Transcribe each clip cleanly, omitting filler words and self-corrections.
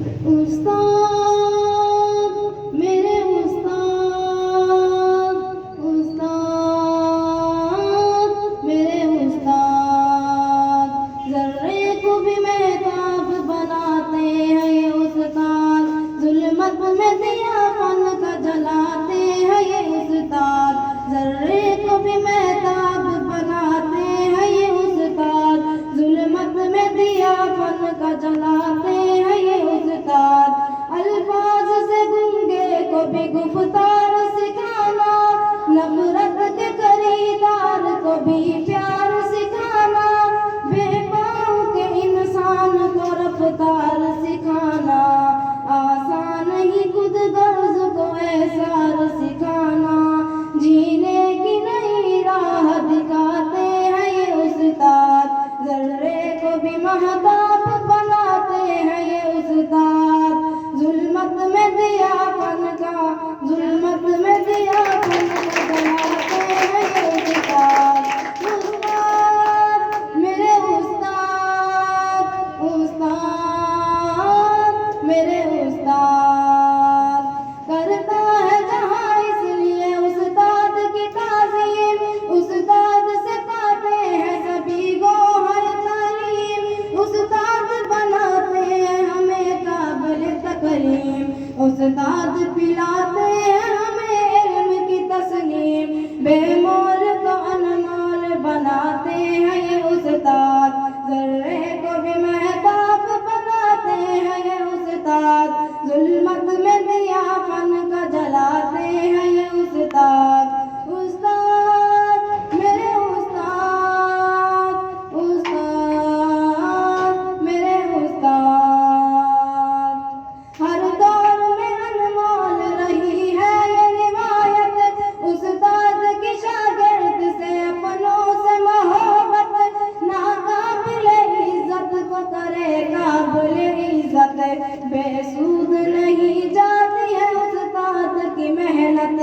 उस्ताद मेरे उस्ताद, उस्ताद मेरे उस्ताद, ज़र्रे को भी महताब बनाते हैं ये उस्ताद, जुल्मत में दिया फन का जलाते हैं ये उस्ताद, ज़र्रे को भी महताब बनाते हैं ये उस्ताद, जुल्मत में दिया फन का जलाते हैं ये उस्ताद, अल्फाज से गूंगे को भी गुफ्तार सिखाना, नफरत के खरीदार को भी प्यार सिखाना, बेपाओ के इंसान को रफ्तार सिखाना, आसान ही खुद गर्ज को एहसार सिखाना, जीने की नई राह दिखाते हैं ये उस्ताद, ज़र्रे को भी महताब बनाते हैं ये उस्ताद, जुल्मत में दिया फन का, जुल्मत में दिया फन का जलाते हैं ये उस्ताद, उस्ताद मेरे उस्ताद, उस्ताद मेरे उस्ताद, करता है जहाँ इसलिए उस्ताद की ताज़ीम, उस्ताद से पाते हैं सभी गोहर तालीम, उस्ताद बनाते हैं हमें काबिल तकरीम, उस्ताद पिलाते हैं हमें इल्म की तस्लीम, बेमोल को अनमोल बनाते हैं ये उस्ताद, ज़र्रे को भी महताब बनाते हैं ये उस्ताद, जुल्मत में दिया फन का जलाते हैं ये उस्ताद, उस्ताद मेरे उस्ताद, उस्ताद मेरे उस्ताद, हर दौर में अनमोल रही है ये रिवायत, उस्ताद की शागिर्द से अपनों से मोहब्बत, नाकाबिल इज्जत को करे काबिल इज्जत, बेसूद नहीं जाती है उस्ताद की मेहनत,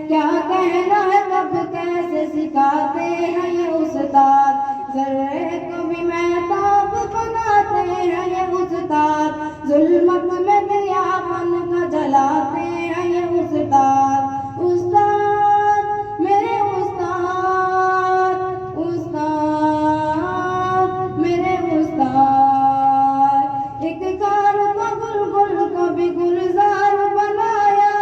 क्या कहना है कब कैसे सिखाते हैं ये उस्ताद, ज़र्रे को भी महताब बनाते हैं ये उस्ताद, जुल्मत में दिया फन का जलाते हैं ये उस्ताद, उस्ताद मेरे उस्ताद, उस्ताद मेरे उस्ताद, एक कार को गुल को भी गुलजार बनाया,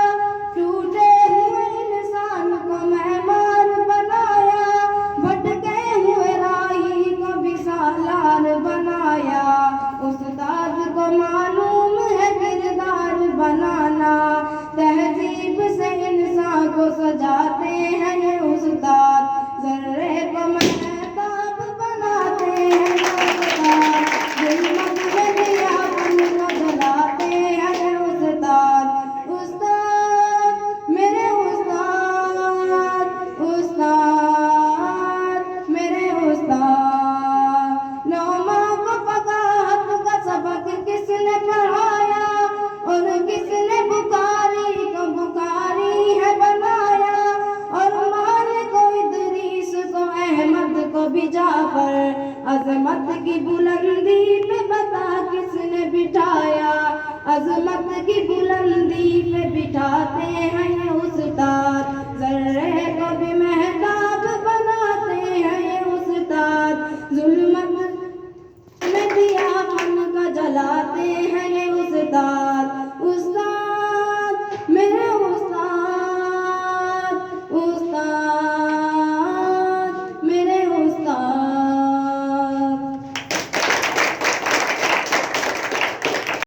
टूटे हुए इंसान को मेहमान बनाया, भटके हुए राही को भी सालार बनाया, उस्ताद को मालूम है किरदार बनाना, तहजीब से इंसान को सजाते हैं ये उस्ताद, ज़र्रे को महताब बनाते हैं ये उस्ताद, जुल्मत में दिया फन को जलाते हैं ये उस्ताद, उस्ताद मेरे उस्ताद, उस्ताद मेरे उस्ताद, नौ माह को फकाहत का सबक किसने पढ़ाया, और किसने बुखारी को बुखारी है बनाया, और मालिक को इदरीस को अहमद को भी जाफर, अजमत की बुलंदी पे बता किसने बिठाया, अजमत की बुलंदी पे बिठाते हैं ये उस्ताद, ज़र्रे को भी महताब बनाते हैं ये उस्ताद, जुल्मत में दिया फन का जलाते हैं ये उस्ताद,